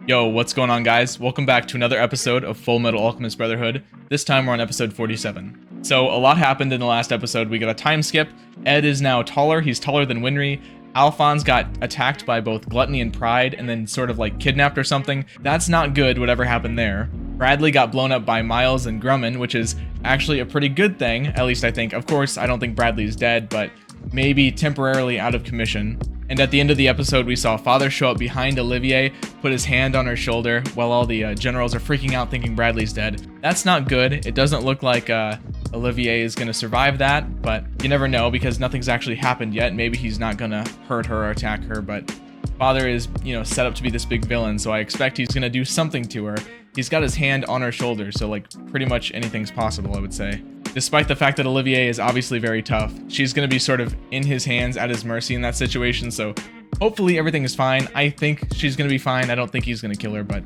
Yo, what's going on, guys? Welcome back to another episode of Fullmetal Alchemist Brotherhood. This time we're on episode 47. So, a lot happened in the last episode. We got a time skip. Ed is now taller. He's taller than Winry. Alphonse got attacked by both Gluttony and Pride and then sort of like kidnapped or something. That's not good, whatever happened there. Bradley got blown up by Miles and Grumman, which is actually a pretty good thing, at least I think. Of course, I don't think Bradley's dead, but maybe temporarily out of commission. And at the end of the episode, we saw Father show up behind Olivier, put his hand on her shoulder, while all the generals are freaking out thinking Bradley's dead. That's not good. It doesn't look like Olivier is going to survive that, but you never know because nothing's actually happened yet. Maybe he's not going to hurt her or attack her, but Father is, set up to be this big villain, so I expect he's going to do something to her. He's got his hand on her shoulder, so like pretty much anything's possible, I would say. Despite the fact that Olivier is obviously very tough, she's going to be sort of in his hands, at his mercy in that situation, so hopefully everything is fine. I think she's going to be fine. I don't think he's going to kill her, but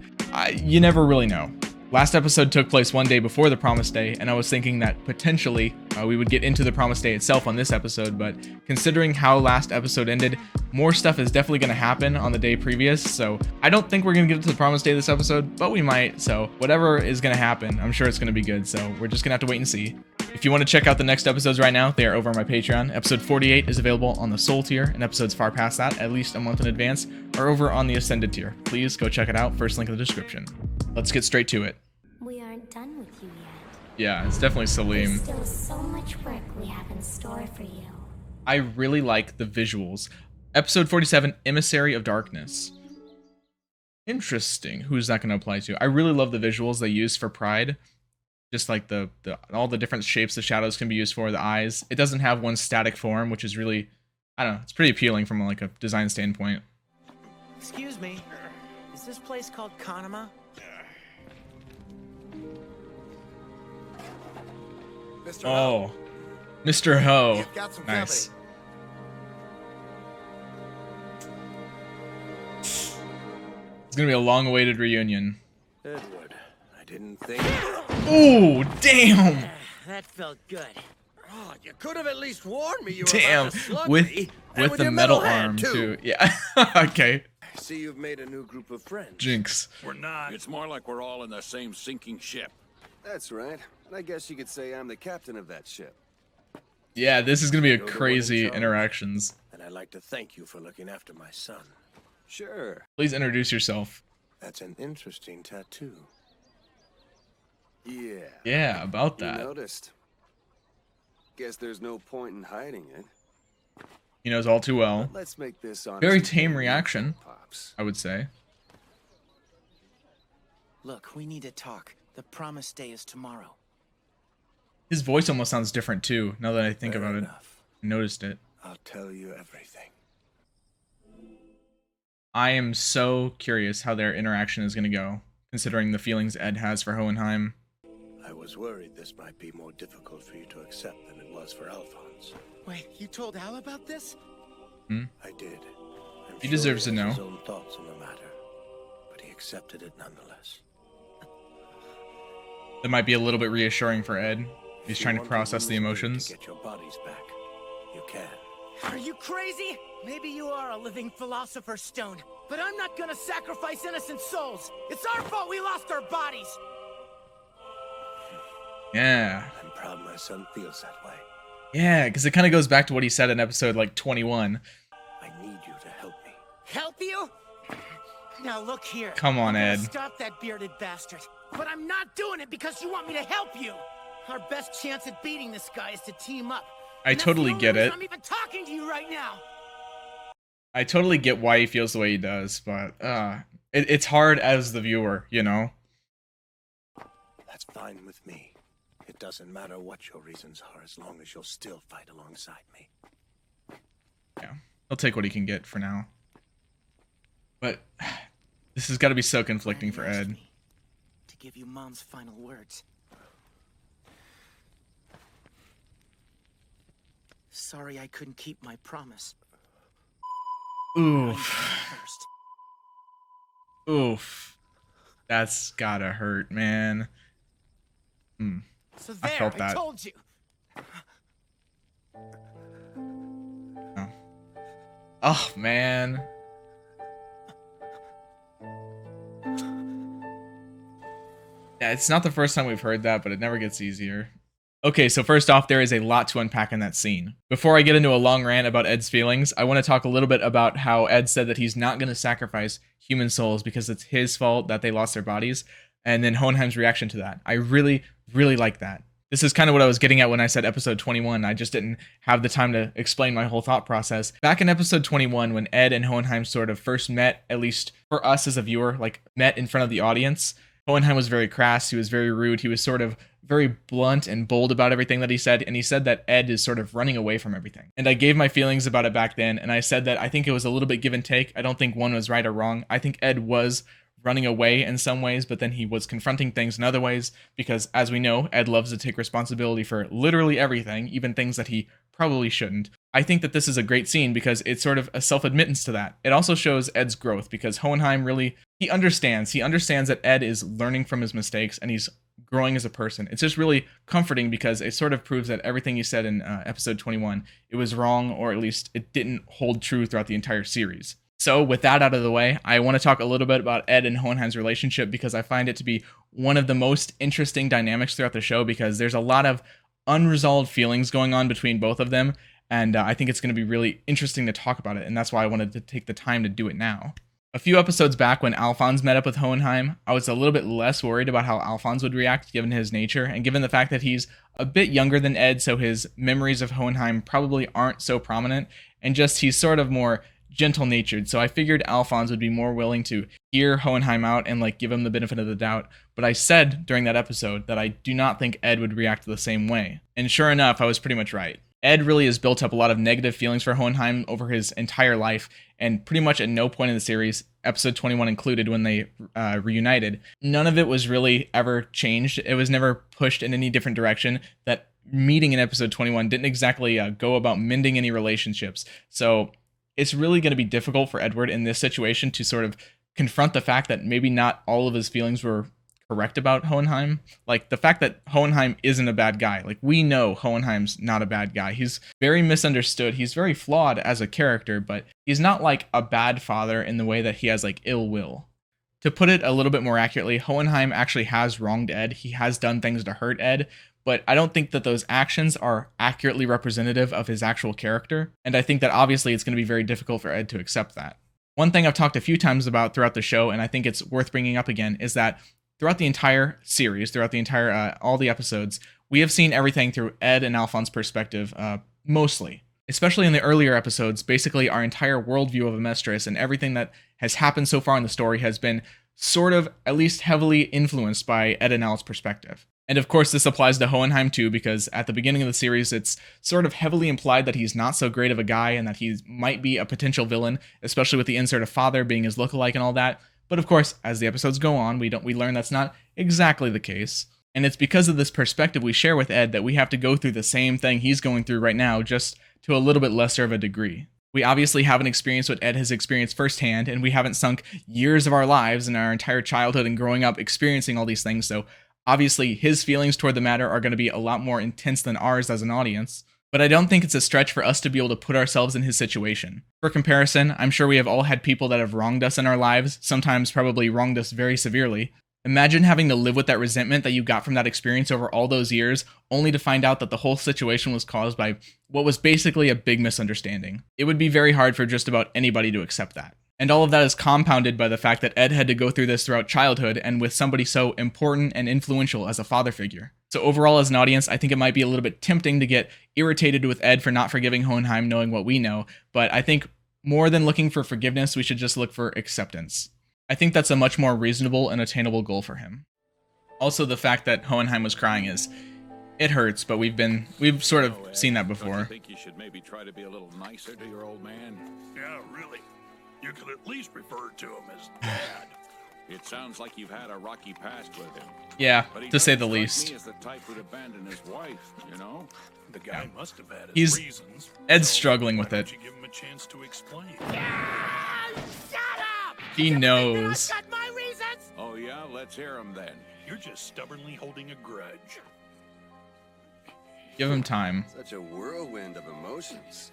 you never really know. Last episode took place one day before the Promised Day, and I was thinking that potentially we would get into the Promised Day itself on this episode, but considering how last episode ended, more stuff is definitely going to happen on the day previous, so I don't think we're going to get into the Promised Day this episode, but we might, so whatever is going to happen, I'm sure it's going to be good, so we're just going to have to wait and see. If you want to check out the next episodes right now, they are over on my Patreon. Episode 48 is available on the Soul tier, and episodes far past that, at least a month in advance, are over on the Ascended tier. Please go check it out, first link in the description. Let's get straight to it. We aren't done with you yet. Yeah, it's definitely Salim. There's still so much work we have in store for you. I really like the visuals. Episode 47, Emissary of Darkness. Interesting. Who's that going to apply to? I really love the visuals they use for Pride. Just like the all the different shapes the shadows can be used for, the eyes. It doesn't have one static form, which is really, I don't know, it's pretty appealing from like a design standpoint. Excuse me, is this place called Kanama? Mr. Oh, Mr. Ho. You've got some Nice. It's gonna be a long-awaited reunion. Edward, I didn't think. Ooh, damn! That felt good. Oh, you could have at least warned me you were Damn, about to slug with me. And the your metal hand, arm too. Yeah. Okay. I see you've made a new group of friends. Jinx. We're not. It's more like we're all in the same sinking ship. That's right. And I guess you could say I'm the captain of that ship. Yeah, this is gonna be a You're the one in crazy charge. interactions. And I'd like to thank you for looking after my son. Sure. Please introduce yourself. That's an interesting tattoo. Yeah. Yeah, about You that. noticed. Guess there's no point in hiding it. He knows all too well. But let's make this honest. Very tame reaction, Pops. I would say. Look, we need to talk. The Promised Day is tomorrow. His voice almost sounds different too, now that I think Fair about it. enough. I noticed it. I'll tell you everything. I am so curious how their interaction is gonna go, considering the feelings Ed has for Hohenheim. I was worried this might be more difficult for you to accept than it was for Alphonse. Wait, you told Al about this? I did. I'm He sure deserves to has know. his own thoughts on the matter, but he accepted it nonetheless. That might be a little bit reassuring for Ed. He's If you trying to want process use the me emotions. To get your bodies back, you can. Are you crazy? Maybe you are a living philosopher's stone, but I'm not gonna sacrifice innocent souls. It's our fault we lost our bodies. Yeah. I'm proud my son feels that way. Yeah, because it kind of goes back to what he said in episode like 21. I need you to help me. Help you? Now look here. Come on, I'm gonna Ed. Stop that bearded bastard. But I'm not doing it because you want me to help you. Our best chance at beating this guy is to team up. I And that's totally the only get reason it. I'm even talking to you right now. I totally get why he feels the way he does, but it's hard as the viewer, you know? That's fine with me. It doesn't matter what your reasons are as long as you'll still fight alongside me. Yeah, he'll take what he can get for now. But this has got to be so conflicting for Randy asked Ed. me to give you Mom's final words. Sorry I couldn't keep my promise. Oof. First. Oof. That's gotta hurt, man. So I there, felt that. told you. Oh, man. It's not the first time we've heard that, but it never gets easier. Okay, so first off, there is a lot to unpack in that scene. Before I get into a long rant about Ed's feelings, I want to talk a little bit about how Ed said that he's not going to sacrifice human souls because it's his fault that they lost their bodies, and then Hohenheim's reaction to that. I really, really like that. This is kind of what I was getting at when I said episode 21. I just didn't have the time to explain my whole thought process. Back in episode 21, when Ed and Hohenheim sort of first met, at least for us as a viewer, like met in front of the audience, Hohenheim was very crass, he was very rude, he was sort of very blunt and bold about everything that he said, and he said that Ed is sort of running away from everything. And I gave my feelings about it back then, and I said that I think it was a little bit give and take. I don't think one was right or wrong. I think Ed was running away in some ways, but then he was confronting things in other ways, because as we know, Ed loves to take responsibility for literally everything, even things that he probably shouldn't. I think that this is a great scene because it's sort of a self-admittance to that. It also shows Ed's growth because Hohenheim really, he understands that Ed is learning from his mistakes and he's growing as a person. It's just really comforting because it sort of proves that everything he said in episode 21, it was wrong, or at least it didn't hold true throughout the entire series. So with that out of the way, I want to talk a little bit about Ed and Hohenheim's relationship because I find it to be one of the most interesting dynamics throughout the show because there's a lot of unresolved feelings going on between both of them, and I think it's going to be really interesting to talk about it, and that's why I wanted to take the time to do it now. A few episodes back when Alphonse met up with Hohenheim, I was a little bit less worried about how Alphonse would react given his nature, and given the fact that he's a bit younger than Ed, so his memories of Hohenheim probably aren't so prominent, and just he's sort of more gentle-natured, so I figured Alphonse would be more willing to hear Hohenheim out and like give him the benefit of the doubt, but I said during that episode that I do not think Ed would react the same way, and sure enough, I was pretty much right. Ed really has built up a lot of negative feelings for Hohenheim over his entire life, and pretty much at no point in the series, episode 21 included when they reunited, none of it was really ever changed. It was never pushed in any different direction. That meeting in episode 21 didn't exactly go about mending any relationships, so it's really going to be difficult for Edward in this situation to sort of confront the fact that maybe not all of his feelings were correct about Hohenheim. Like the fact that Hohenheim isn't a bad guy. Like we know Hohenheim's not a bad guy. He's very misunderstood. He's very flawed as a character, but he's not like a bad father in the way that he has like ill will. To put it a little bit more accurately, Hohenheim actually has wronged Ed. He has done things to hurt Ed, but I don't think that those actions are accurately representative of his actual character, and I think that obviously it's going to be very difficult for Ed to accept that. One thing I've talked a few times about throughout the show, and I think it's worth bringing up again, is that throughout the entire series, throughout the entire all the episodes, we have seen everything through Ed and Alphonse's perspective, mostly. Especially in the earlier episodes, basically our entire worldview of Amestris and everything that has happened so far in the story has been sort of, at least heavily influenced by Ed and Al's perspective. And of course this applies to Hohenheim too, because at the beginning of the series it's sort of heavily implied that he's not so great of a guy and that he might be a potential villain, especially with the insert of father being his lookalike and all that. But of course, as the episodes go on, we learn that's not exactly the case. And it's because of this perspective we share with Ed that we have to go through the same thing he's going through right now, just to a little bit lesser of a degree. We obviously haven't experienced what Ed has experienced firsthand, and we haven't sunk years of our lives and our entire childhood and growing up experiencing all these things, so obviously his feelings toward the matter are going to be a lot more intense than ours as an audience. But I don't think it's a stretch for us to be able to put ourselves in his situation. For comparison, I'm sure we have all had people that have wronged us in our lives, sometimes probably wronged us very severely. Imagine having to live with that resentment that you got from that experience over all those years, only to find out that the whole situation was caused by what was basically a big misunderstanding. It would be very hard for just about anybody to accept that. And all of that is compounded by the fact that Ed had to go through this throughout childhood and with somebody so important and influential as a father figure. So overall, as an audience, I think it might be a little bit tempting to get irritated with Ed for not forgiving Hohenheim knowing what we know, but I think more than looking for forgiveness, we should just look for acceptance. I think that's a much more reasonable and attainable goal for him. Also, the fact that Hohenheim was crying it hurts, but we've sort of seen that before. Don't you think you should maybe try to be a little nicer to your old man? Yeah, really. You could at least refer to him as Dad. It sounds like you've had a rocky past with him. Yeah, But he to say the doesn't strike least. me as the type who'd abandon his wife, you know? The guy must have had He's- his reasons. Ed's struggling with Why it. don't you give him a chance to explain? Shut up! He knows. I've got my reasons! Oh yeah, let's hear him then. You're just stubbornly holding a grudge. Give him time. Such a whirlwind of emotions.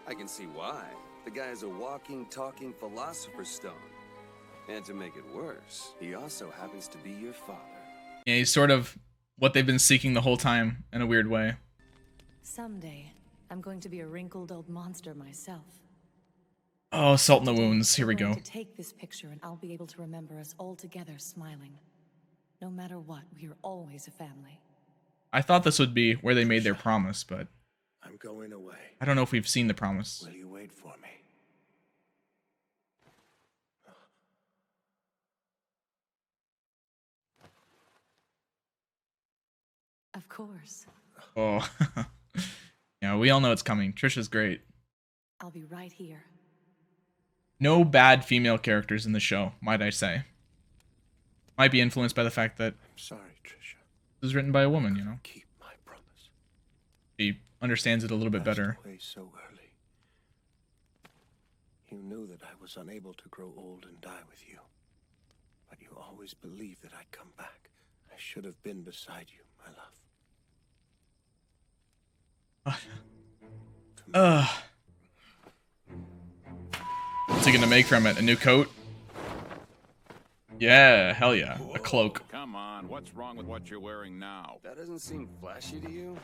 I can see why. The guy is a walking, talking philosopher's stone. And to make it worse, he also happens to be your father. Yeah, he's sort of what they've been seeking the whole time in a weird way. Someday, I'm going to be a wrinkled old monster myself. Oh, salt in the wounds. Here we I'm going go. to take this picture and I'll be able to remember us all together smiling. No matter what, we are always a family. I thought this would be where they made their promise, but I'm going away. I don't know if we've seen the promise. Will you wait for me? Of course. Oh. Yeah, we all know it's coming. Trisha's great. I'll be right here. No bad female characters in the show, might I say. Might be influenced by the fact that I'm sorry, Trisha. it was written by a woman, you know. Keep my promise. She understands it a little bit better. Passed away so early. You knew that I was unable to grow old and die with you. But you always believed that I'd come back. I should have been beside you, my love. What's he gonna make from it? A new coat? Yeah, hell yeah. A cloak. Come on, what's wrong with what you're wearing now? That doesn't seem flashy to you?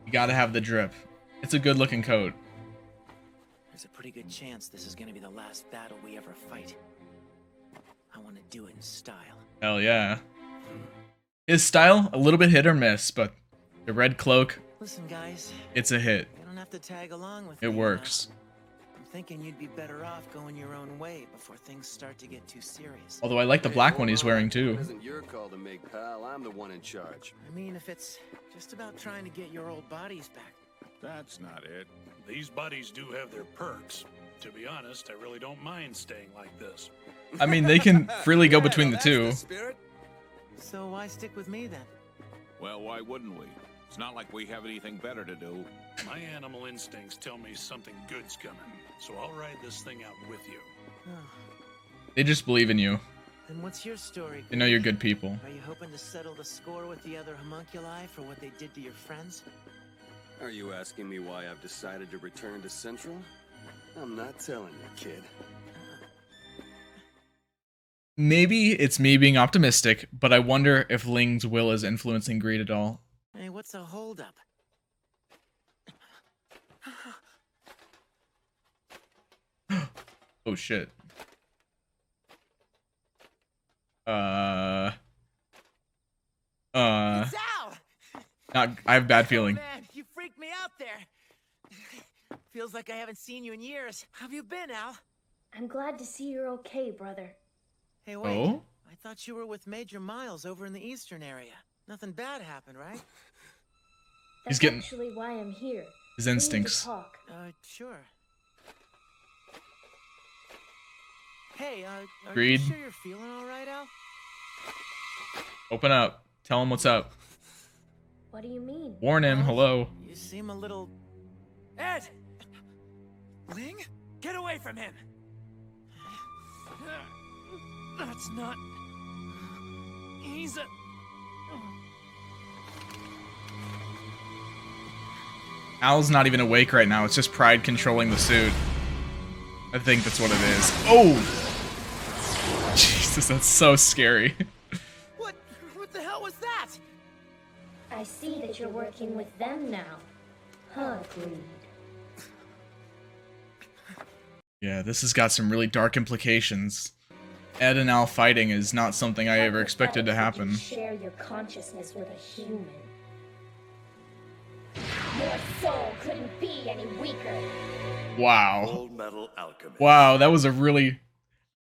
You gotta have the drip. It's a good looking coat. There's a pretty good chance this is gonna be the last battle we ever fight. I want to do it in style. Hell yeah. His style, a little bit hit or miss, but the red cloak, Listen, guys, it's a hit. you don't have to tag along with It me. works. I'm thinking you'd be better off going your own way before things start to get too serious. Although I like the black one he's hold wearing on. too. It isn't your call to make, pal. I'm the one in charge. I mean, if it's just about trying to get your old bodies back. That's not it. These buddies do have their perks. To be honest, I really don't mind staying like this. I mean, they can freely go Yeah, between well, the two. that's the spirit. So why stick with me then? Well, why wouldn't we? It's not like we have anything better to do. My animal instincts tell me something good's coming, so I'll ride this thing out with you. They just believe in you. Then what's your story? They know you're good people. Are you hoping to settle the score with the other homunculi for what they did to your friends? Are you asking me why I've decided to return to Central? I'm not telling you, kid. Maybe it's me being optimistic, but I wonder if Ling's will is influencing Greed at all. Hey, what's a holdup? Oh shit. It's Al! Not. I have a bad feeling. Oh, man, you freaked me out there. Feels like I haven't seen you in years. How have you been, Al? I'm glad to see you're okay, brother. Hey, wait. Oh? I thought you were with Major Miles over in the eastern area. Nothing bad happened, right? He's That's getting actually why I'm here. his We need to instincts. talk. Sure. Hey, are Agreed. you sure you're feeling all right, Al? Open up. Tell him what's up. What do you mean? Warn him. Hello. You seem a little... Ed! Ling? Get away from him! That's not... He's a... Al's not even awake right now. It's just pride controlling the suit. I think that's what it is. Oh! Jesus, that's so scary. What the hell was that? I see that you're working with them now. Huh, Greed? Yeah, this has got some really dark implications. Ed and Al fighting is not something I ever expected to Pathetic that you happen. share your consciousness with a human. Your soul couldn't be any weaker. Wow. Fullmetal Alchemist. Wow, that was a really,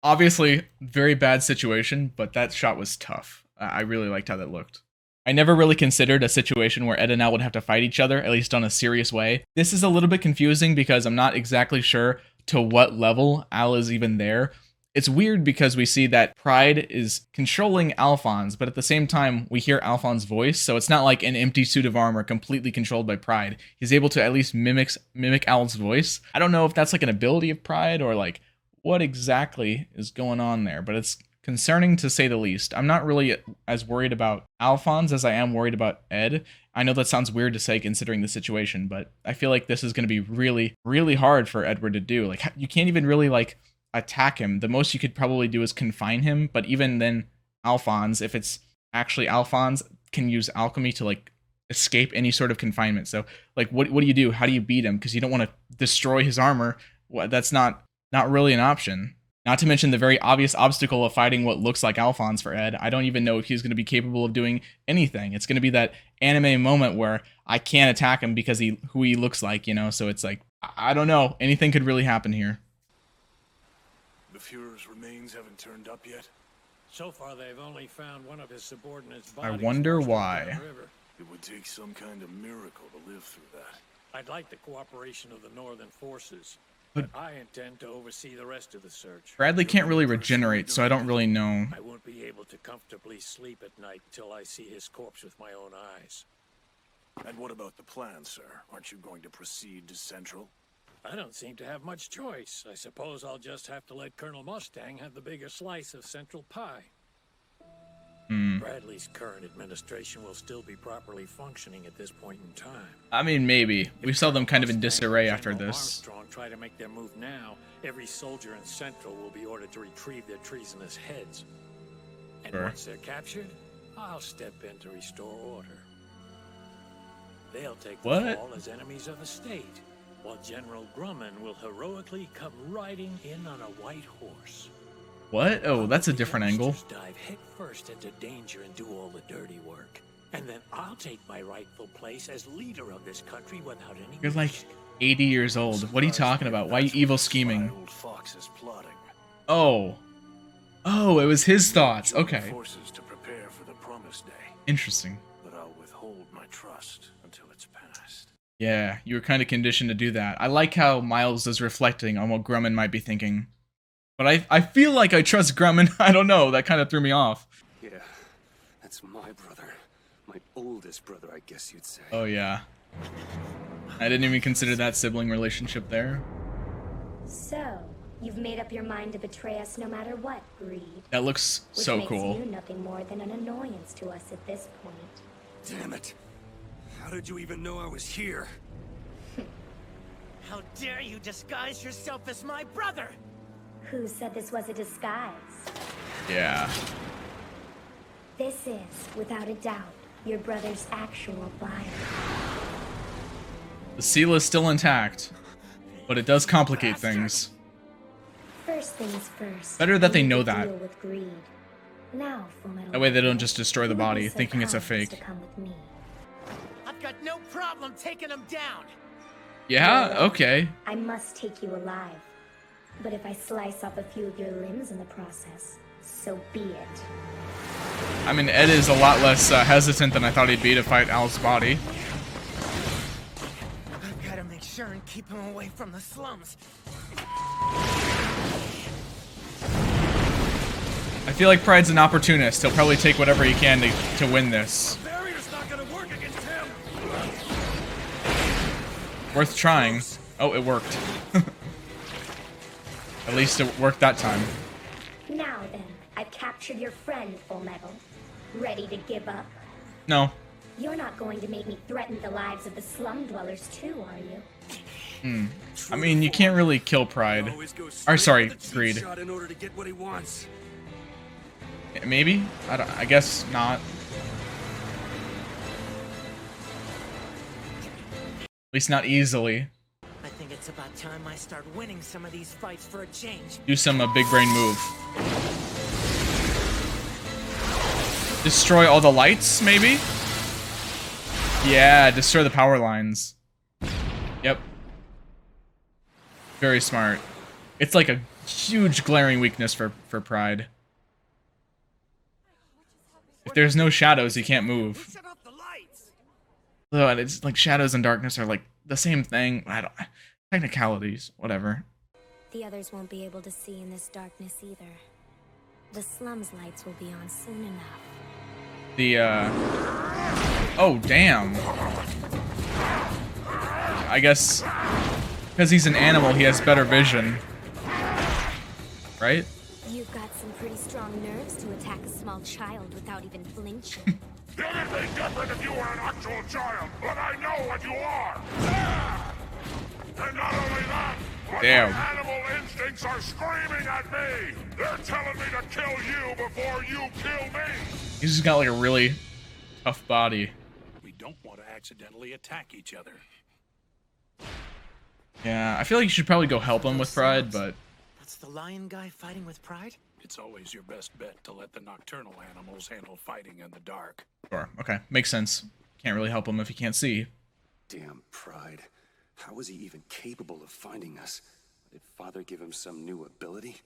obviously, very bad situation, but that shot was tough. I really liked how that looked. I never really considered a situation where Ed and Al would have to fight each other, at least on a serious way. This is a little bit confusing because I'm not exactly sure to what level Al is even there. It's weird because we see that Pride is controlling Alphonse, but at the same time, we hear Alphonse's voice, so it's not like an empty suit of armor completely controlled by Pride. He's able to at least mimic Al's voice. I don't know if that's like an ability of Pride or like what exactly is going on there, but it's concerning to say the least. I'm not really as worried about Alphonse as I am worried about Ed. I know that sounds weird to say considering the situation, but I feel like this is going to be really, really hard for Edward to do. Like, you can't even really like attack him. The most you could probably do is confine him, but even then Alphonse, if it's actually Alphonse, can use alchemy to like escape any sort of confinement. So like what do you do? How do you beat him? Because you don't want to destroy his armor. Well, that's not really an option. Not to mention the very obvious obstacle of fighting what looks like Alphonse for Ed. I don't even know if he's going to be capable of doing anything. It's going to be that anime moment where I can't attack him because who he looks like, you know? So it's like, I don't know. Anything could really happen here. The Fuhrer's remains haven't turned up yet? So far, they've only found one of his subordinates' I bodies. wonder washed up why. downriver. It would take some kind of miracle to live through that. I'd like the cooperation of the Northern forces, but I intend to oversee the rest of the search. Bradley can't really regenerate, so I don't really know. I won't be able to comfortably sleep at night till I see his corpse with my own eyes. And what about the plan, sir? Aren't you going to proceed to Central? I don't seem to have much choice. I suppose I'll just have to let Colonel Mustang have the bigger slice of Central Pie. Bradley's current administration will still be properly functioning at this point in time. I mean, maybe. We saw them kind of in disarray after General this. Armstrong try to make their move now, every soldier in Central will be ordered to retrieve their treasonous heads. And Sure. once they're captured, I'll step in to restore order. They'll take the What? fall as enemies of the state, while General Grumman will heroically come riding in on a white horse. What? Oh, that's a different angle. Youngsters dive headfirst into danger and do all the dirty work. And then I'll take my rightful place as leader of this country without any You're like risk. 80 years old. What are you talking about? Why are you evil scheming? Old Fox is plotting. Oh. Oh, it was his thoughts. Join Okay. forces to prepare for the promised day. Interesting. But I'll withhold my trust until it's past. Yeah, you were kind of conditioned to do that. I like how Miles is reflecting on what Grumman might be thinking. But I feel like I trust Grumman. I don't know. That kind of threw me off. Yeah, that's my brother. My oldest brother, I guess you'd say. Oh, yeah. I didn't even consider that sibling relationship there. So, you've made up your mind to betray us no matter what, Greed. That looks Which so makes cool. you nothing more than an annoyance to us at this point. Damn it. How did you even know I was here? How dare you disguise yourself as my brother? Who said this was a disguise? Yeah. This is, without a doubt, your brother's actual body. The seal is still intact, but it does complicate things. First things first. Better that they we know need to that. deal with Greed. Now, Fullmetal That way they don't Alchemist, just destroy the who would body, be so thinking it's a kind as fake. to come with me? I've got no problem taking him down. Yeah, okay. I must take you alive. But if I slice off a few of your limbs in the process, so be it. I mean, Ed is a lot less hesitant than I thought he'd be to fight Al's body. I've got to make sure and keep him away from the slums. I feel like Pride's an opportunist. He'll probably take whatever he can to win this. Barrier's not gonna work against him! Worth trying. Oh, it worked. At least it worked that time. Now then, I've captured your friend, Fullmetal. Ready to give up? No. You're not going to make me threaten the lives of the slum dwellers too, are you? I mean, you can't really kill Pride. Always go Or straight sorry, for the cheap Greed. shot in order to get what he wants. Maybe? I guess not. At least not easily. I think it's about time I start winning some of these fights for a change. Do some big brain move. Destroy all the lights, maybe? Yeah, destroy the power lines. Yep. Very smart. It's like a huge glaring weakness for Pride. If there's no shadows, he can't move. Shut off the lights! Though it's like shadows and darkness are like the same thing. I don't. Technicalities, whatever. The others won't be able to see in this darkness either. The slum's lights will be on soon enough. The oh damn. I guess because he's an animal, he has better vision. Right? You've got some pretty strong nerves to attack a small child without even flinching. It'd be different if you were an actual child, but I know what you are! Ah! And not only that, but Damn. my animal instincts are screaming at me! They're telling me to kill you before you kill me! He's just got like a really tough body. We don't want to accidentally attack each other. Yeah, I feel like you should probably go help him with Pride, but... That's the lion guy fighting with Pride? It's always your best bet to let the nocturnal animals handle fighting in the dark. Sure, okay, makes sense. Can't really help him if he can't see. Damn Pride. How was he even capable of finding us? Did Father give him some new ability?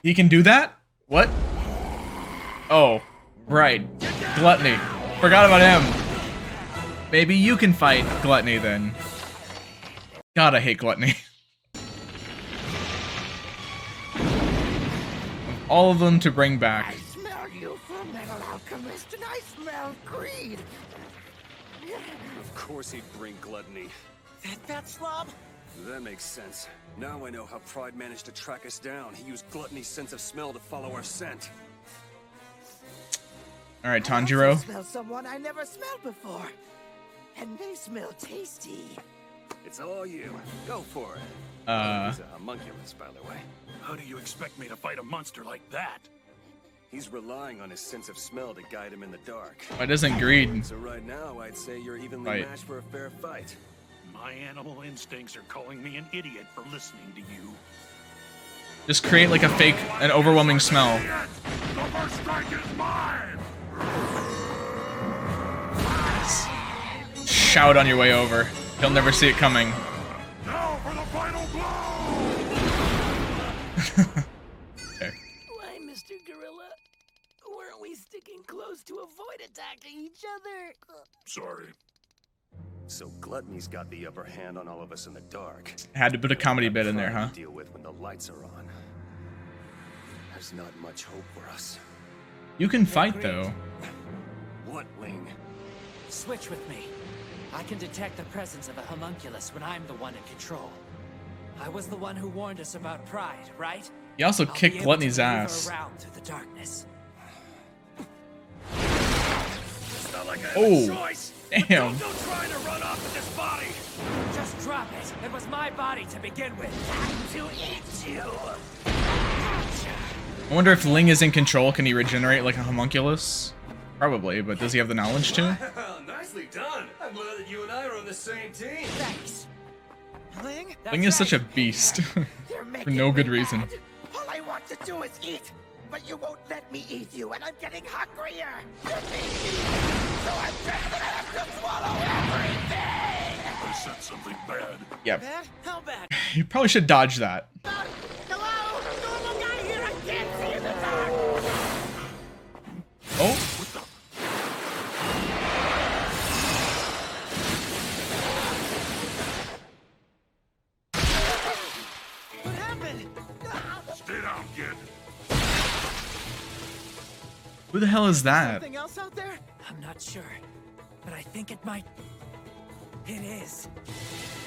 He can do that? What? Oh, right. Gluttony. Forgot about him. Maybe you can fight Gluttony then. God, I hate Gluttony. All of them to bring back. I smell you, Fullmetal Alchemist, and I smell greed. Of course he'd bring Gluttony. That slob? That makes sense. Now I know how Pride managed to track us down. He used Gluttony's sense of smell to follow our scent. All right, I Tanjiro. smell someone I never smelled before. And they smell tasty. It's all you. Go for it. He's a homunculus, by the way. How do you expect me to fight a monster like that? He's relying on his sense of smell to guide him in the dark. Why doesn't greed? So right now, I'd say you're evenly Right. matched for a fair fight. My animal instincts are calling me an idiot for listening to you. Just create like a fake, an overwhelming smell. The first strike is mine! Shout on your way over. He'll never see it coming. Now for the final blow! Okay. Why, Mr. Gorilla? Weren't we sticking close to avoid attacking each other? Sorry. So Gluttony's got the upper hand on all of us in the dark. Had to put a comedy bit in there, huh? To deal with when the lights are on. There's not much hope for us. You can fight though. What, Ling? Switch with me. I can detect the presence of a homunculus when I'm the one in control. I was the one who warned us about Pride, right? He also I'll kicked be able Gluttony's to move ass. around through the darkness. It's not like I have Oh, a choice. damn. Don't try to run off with this body. Just drop it. It was my body to begin with. To eat you. I wonder if Ling is in control. Can he regenerate like a homunculus? Probably, but does he have the knowledge to? Well, nicely done. I'm glad that you and I are on the same team. Thanks. Ling? Ling is such a beast. You're For making no me good reason. mad. All I want to do is eat, but you won't let me eat you, and I'm getting hungrier. You need me, so I'm just gonna have to swallow everything. I said something bad. Yep. Bad? How bad? You probably should dodge that. Hello? Normal guy here, I can't see in the dark. Oh. What happened? Stay down, kid. Who the hell is that? Something else out there? I'm not sure, but I think it might. It is.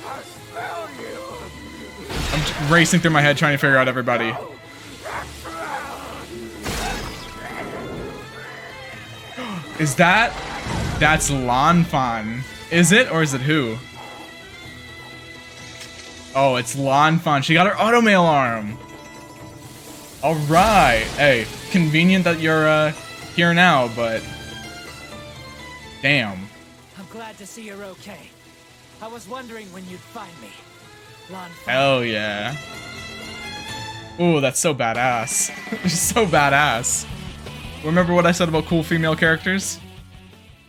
I smell you. I'm racing through my head trying to figure out everybody. Is that? That's Lanfan. Is it, or is it who? Oh, it's Lanfan. She got her automail arm. All right. Hey, convenient that you're here now, but damn. I'm glad to see you're okay. I was wondering when you'd find me. Lon. Hell yeah. Ooh, that's so badass. So badass. Remember what I said about cool female characters?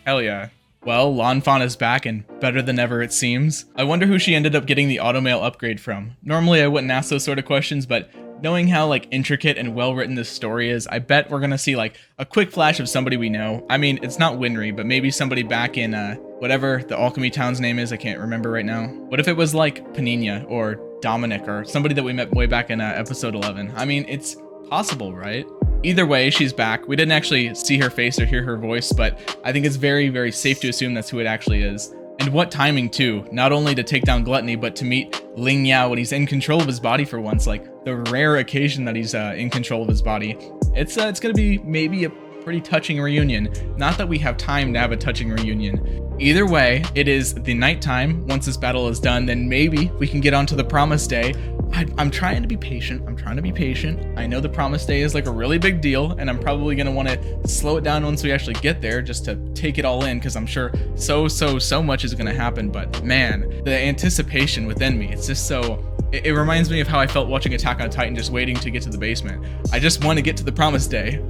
Hell yeah. Well, Lanfan is back and better than ever it seems. I wonder who she ended up getting the automail upgrade from. Normally I wouldn't ask those sort of questions, but knowing how like intricate and well written this story is, I bet we're gonna see like a quick flash of somebody we know. I mean, it's not Winry, but maybe somebody back in whatever the alchemy town's name is, I can't remember right now. What if it was like Panina or Dominic or somebody that we met way back in episode 11? I mean, it's possible, right? Either way, she's back. We didn't actually see her face or hear her voice, but I think it's very, very safe to assume that's who it actually is. And what timing too, not only to take down Gluttony, but to meet Ling Yao when he's in control of his body for once, like the rare occasion that he's in control of his body. It's gonna be maybe a pretty touching reunion. Not that we have time to have a touching reunion. Either way, it is the nighttime. Once this battle is done, then maybe we can get onto the promised day, I'm trying to be patient. I know the promise day is like a really big deal, and I'm probably gonna want to slow it down once we actually get there, just to take it all in, because I'm sure so much is gonna happen. But man, the anticipation within me, it's just so. It reminds me of how I felt watching Attack on Titan, just waiting to get to the basement. I just want to get to the promise day.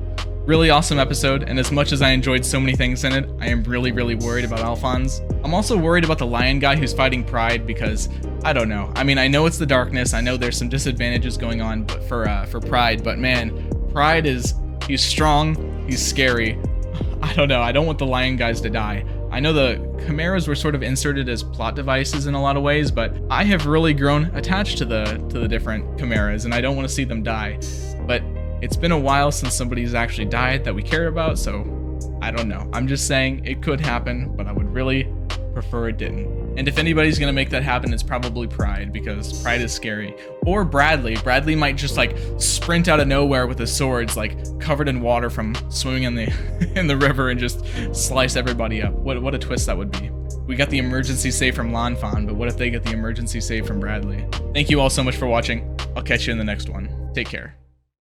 Really awesome episode, and as much as I enjoyed so many things in it, I am really worried about Alphonse. I'm also worried about the lion guy who's fighting Pride, because I don't know. I mean, I know it's the darkness. I know there's some disadvantages going on for Pride, but man, Pride he's strong, he's scary. I don't know. I don't want the lion guys to die. I know the chimeras were sort of inserted as plot devices in a lot of ways, but I have really grown attached to the different chimeras, and I don't want to see them die. But it's been a while since somebody's actually died that we cared about, so I don't know. I'm just saying it could happen, but I would really prefer it didn't. And if anybody's gonna make that happen, it's probably Pride, because Pride is scary. Or Bradley. Bradley might just like sprint out of nowhere with his swords, like covered in water from swimming in the river, and just slice everybody up. What a twist that would be. We got the emergency save from Lanfan, but what if they get the emergency save from Bradley? Thank you all so much for watching. I'll catch you in the next one. Take care.